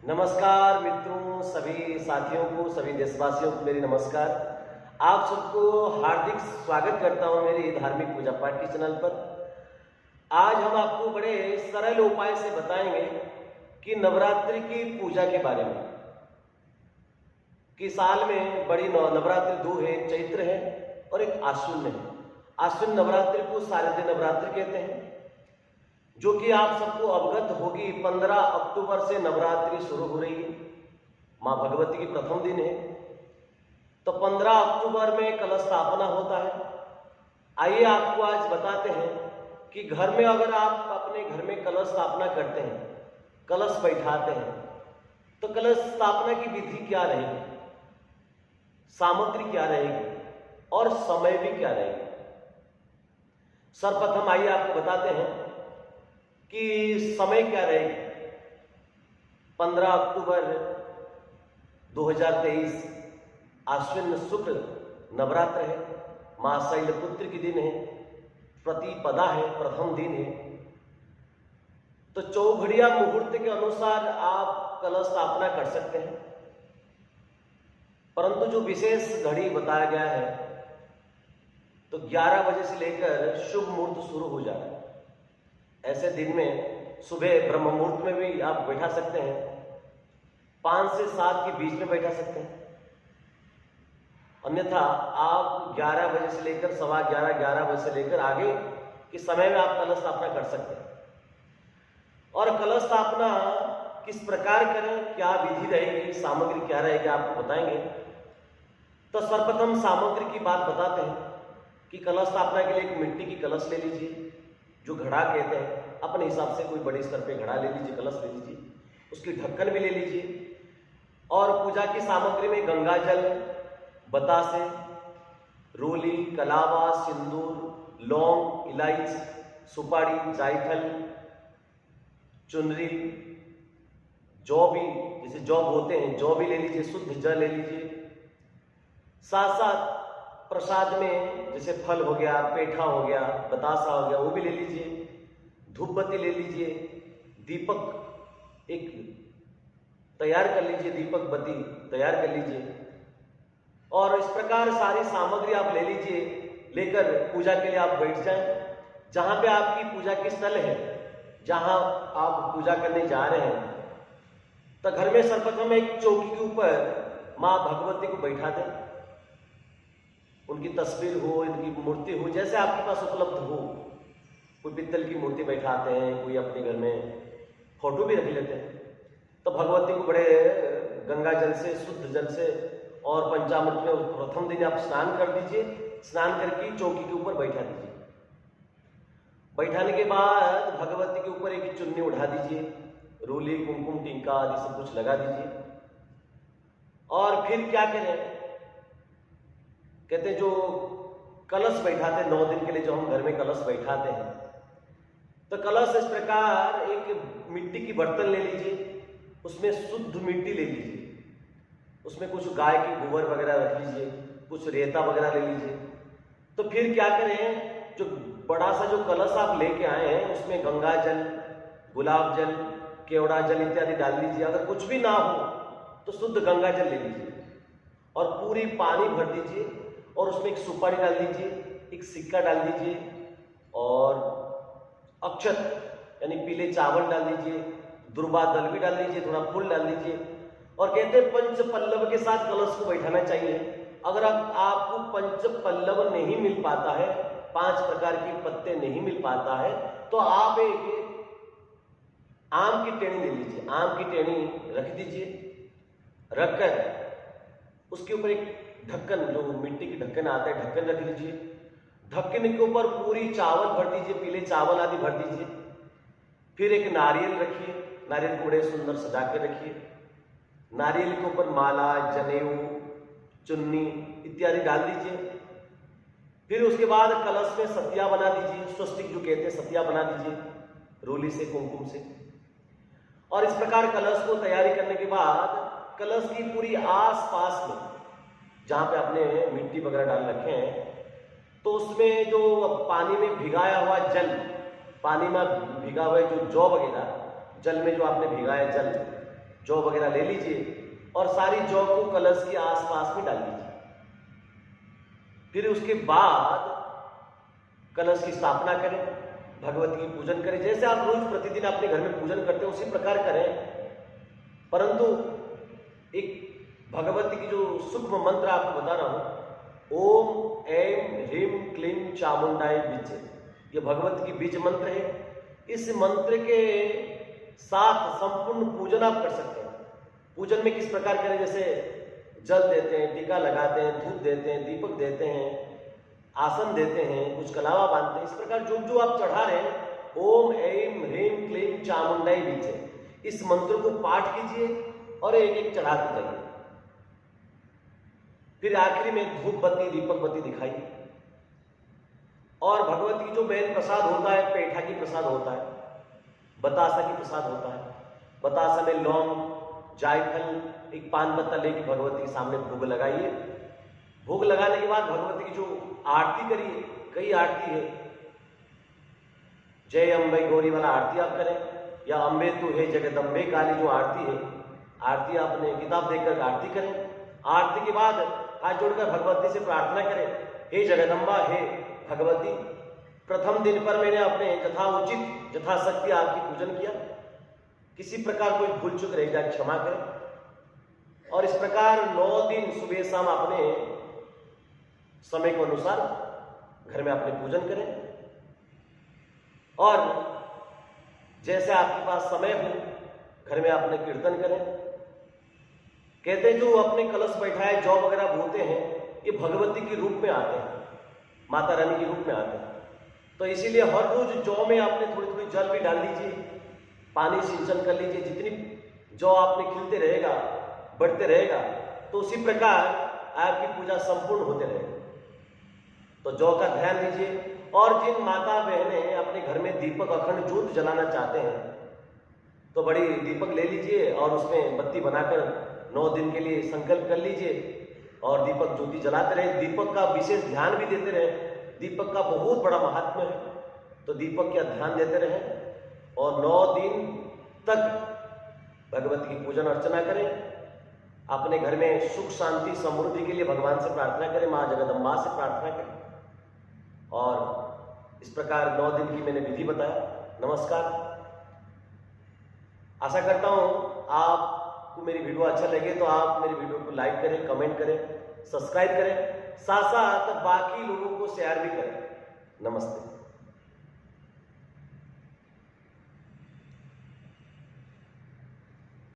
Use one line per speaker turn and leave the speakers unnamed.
नमस्कार मित्रों, सभी साथियों को, सभी देशवासियों को मेरी नमस्कार। आप सबको हार्दिक स्वागत करता हूं मेरी धार्मिक पूजा पाठ के चैनल पर। आज हम आपको बड़े सरल उपाय से बताएंगे कि नवरात्रि की पूजा के बारे में। कि साल में बड़ी नवरात्रि दो है, चैत्र है और एक आश्विन है। आश्विन नवरात्रि को शारदीय नवरात्रि कहते हैं, जो कि आप सबको अवगत होगी। 15 अक्टूबर से नवरात्रि शुरू हो रही है। मां भगवती की प्रथम दिन है, तो 15 अक्टूबर में कलश स्थापना होता है। आइए आपको आज बताते हैं कि घर में अगर आप अपने घर में कलश स्थापना करते हैं, कलश बैठाते हैं, तो कलश स्थापना की विधि क्या रहेगी, सामग्री क्या रहेगी और समय भी क्या रहेगा। सर्वप्रथम आइए आपको बताते हैं कि समय क्या रहेगी। 15 अक्टूबर 2023 आश्विन शुक्ल नवरात्र है, मां शैलपुत्री के दिन है, प्रतिपदा है, प्रथम दिन है। तो चौघड़िया मुहूर्त के अनुसार आप कलश स्थापना कर सकते हैं, परंतु जो विशेष घड़ी बताया गया है तो 11 बजे से लेकर शुभ मुहूर्त शुरू हो जाए। ऐसे दिन में सुबह ब्रह्म मुहूर्त में भी आप बैठा सकते हैं, 5 से 7 के बीच में बैठा सकते हैं। अन्यथा आप 11 बजे से लेकर 11:15, 11 बजे से लेकर आगे के समय में आप कलश स्थापना कर सकते हैं। और कलश स्थापना किस प्रकार करें, क्या विधि रहेगी, सामग्री क्या रहेगी, आपको बताएंगे। तो सर्वप्रथम सामग्री की बात बताते हैं कि कलश स्थापना के लिए एक मिट्टी की कलश ले लीजिए, जो घड़ा कहते हैं। अपने हिसाब से कोई बड़े स्तर पे घड़ा ले लीजिए, कलश ले लीजिए, उसकी ढक्कन भी ले लीजिए। और पूजा की सामग्री में गंगा जल, बतासे, रोली, कलावा, सिंदूर, लौंग, इलायची, सुपारी, जायफल, चुनरी, जौ भी, जैसे जौ बोते हैं, जौ भी ले लीजिए, शुद्ध जल ले लीजिए। साथ साथ प्रसाद में जैसे फल हो गया, पेठा हो गया, बतासा हो गया, वो भी ले लीजिए। धूप बत्ती ले लीजिए, दीपक एक तैयार कर लीजिए, दीपक बत्ती तैयार कर लीजिए। और इस प्रकार सारी सामग्री आप ले लीजिए, लेकर पूजा के लिए आप बैठ जाएं। जहां पे आपकी पूजा की स्थल है, जहां आप पूजा करने जा रहे हैं, तो घर में सर्वप्रथम एक चौकी के ऊपर मां भगवती को बैठा दें। उनकी तस्वीर हो, उनकी मूर्ति हो, जैसे आपके पास उपलब्ध हो। कोई पित्तल की मूर्ति बैठाते हैं, कोई अपने घर में फोटो भी रख लेते हैं। तो भगवती को बड़े गंगा जल से, शुद्ध जल से और पंचामृत में प्रथम दिन आप स्नान कर दीजिए। स्नान करके चौकी के ऊपर बैठा दीजिए। बैठाने के बाद भगवती के ऊपर एक चुन्नी उठा दीजिए, रोली, कुमकुम, टीका आदि सब कुछ लगा दीजिए। और फिर क्या करें, कहते हैं जो कलश बैठाते हैं 9 दिन के लिए, जो हम घर में कलश बैठाते हैं, तो कलश इस प्रकार एक मिट्टी की बर्तन ले लीजिए, उसमें शुद्ध मिट्टी ले लीजिए, उसमें कुछ गाय की गोबर वगैरह रख लीजिए, कुछ रेता वगैरह ले लीजिए। तो फिर क्या करें, जो बड़ा सा जो कलश आप लेके आए हैं, उसमें गंगा जल, गुलाब जल, केवड़ा जल इत्यादि डाल लीजिए। अगर कुछ भी ना हो तो शुद्ध गंगा जल ले लीजिए और पूरी पानी भर दीजिए। और उसमें एक सुपारी डाल दीजिए, एक सिक्का डाल दीजिए और अक्षत यानी पीले चावल डाल दीजिए, दुर्वा दल भी डाल दीजिए, थोड़ा फूल डाल दीजिए। और कहते हैं पंच पल्लव के साथ कलश को बैठाना चाहिए। अगर आपको पंच पल्लव नहीं मिल पाता है, 5 प्रकार के पत्ते नहीं मिल पाता है, तो आप एक आम की टेनी ले लीजिए, आम की टेनी रख दीजिए। रखकर उसके ऊपर एक ढक्कन, जो मिट्टी की ढक्कन आता है, ढक्कन रख लीजिए। ढक्कन के ऊपर पूरी चावल भर दीजिए, पीले चावल आदि भर दीजिए। फिर एक नारियल रखिए, नारियल को बड़े सुंदर सजा के रखिए। नारियल के ऊपर माला, जनेऊ, चुन्नी इत्यादि डाल दीजिए। फिर उसके बाद कलश में सतिया बना दीजिए, स्वस्तिक जो कहते हैं, सतिया बना दीजिए रोली से, कुमकुम से। और इस प्रकार कलश को तैयारी करने के बाद कलश की पूरी आस पास में जहां पे आपने मिट्टी वगैरह डाल रखे हैं, तो उसमें जो पानी में भिगाया हुआ जल, पानी में भिगा हुआ जो जौ वगैरह जल में जो आपने भिगाया जल, जौ वगैरह ले लीजिए और सारी जौ को कलश के आसपास में डाल दीजिए। फिर उसके बाद कलश की स्थापना करें, भगवती की पूजन करें। जैसे आप रोज प्रतिदिन अपने घर में पूजन करते हैं उसी प्रकार करें, परंतु एक भगवती की जो सूक्ष्म मंत्र आपको बता रहा हूं, ओम ऐं ह्रीं क्लीं चामुंडाय बीज, ये भगवती की बीज मंत्र है। इस मंत्र के साथ संपूर्ण पूजन आप कर सकते हैं। पूजन में किस प्रकार करें, जैसे जल देते हैं, टीका लगाते हैं, धूप देते हैं, दीपक देते हैं, आसन देते हैं, कुछ कलावा बांधते हैं। इस प्रकार जो जो आप चढ़ा रहे हैं, ओम ऐं ह्रीं क्लीं चामुंडाय बीज, इस मंत्र को पाठ कीजिए और एक एक चढ़ाते जाइए। फिर आखिरी में धूप बत्ती दीपक बत्ती दिखाइए। और भगवती की जो मेन प्रसाद होता है, पेठा की प्रसाद होता है, बतासा की प्रसाद होता है। बतासा में लौंग, जायफल, एक पान पत्ता लेके भगवती के सामने भोग लगाइए। भोग लगाने के बाद भगवती की जो आरती करिए, कई आरती है, जय अम्बे गौरी वाला आरती आप करें, या अम्बे तू है जगदम्बे काली जो आरती है, आरती आपने किताब देखकर आरती करें। आरती के बाद हाथ जोड़कर भगवती से प्रार्थना करें, हे जगदम्बा, हे भगवती, प्रथम दिन पर मैंने अपने यथाउचित यथाशक्ति आपकी पूजन किया, किसी प्रकार कोई भूल चूक रह जाए क्षमा करें। और इस प्रकार 9 दिन सुबह शाम अपने समय के अनुसार घर में अपने पूजन करें। और जैसे आपके पास समय हो घर में अपने कीर्तन करें। कहते हैं जो अपने कलश बैठाए जौ वगैरह बोते हैं, ये भगवती के रूप में आते हैं, माता रानी के रूप में आते हैं। तो इसीलिए हर रोज जौ में आपने थोड़ी थोड़ी जल भी डाल दीजिए, पानी सिंचन कर लीजिए। जितनी जौ आपने खिलते रहेगा, बढ़ते रहेगा, तो उसी प्रकार आपकी पूजा संपूर्ण होते रहेगी। तो जौ का ध्यान दीजिए। और जिन माता बहनें अपने घर में दीपक अखंड ज्योत जलाना चाहते हैं, तो बड़ी दीपक ले लीजिए और उसमें बत्ती बनाकर 9 दिन के लिए संकल्प कर लीजिए और दीपक ज्योति जलाते रहे। दीपक का विशेष ध्यान भी देते रहे, दीपक का बहुत बड़ा महात्म्य है, तो दीपक का ध्यान देते रहें और 9 दिन तक भगवती की पूजन अर्चना करें। अपने घर में सुख शांति समृद्धि के लिए भगवान से प्रार्थना करें, माँ जगदम्बा से प्रार्थना करें। और इस प्रकार 9 दिन की मैंने विधि बताया। नमस्कार। आशा करता हूँ आपको मेरी वीडियो अच्छा लगे तो आप मेरी वीडियो को लाइक करें, कमेंट करें, सब्सक्राइब करें, साथ साथ बाकी लोगों को शेयर भी करें। नमस्ते।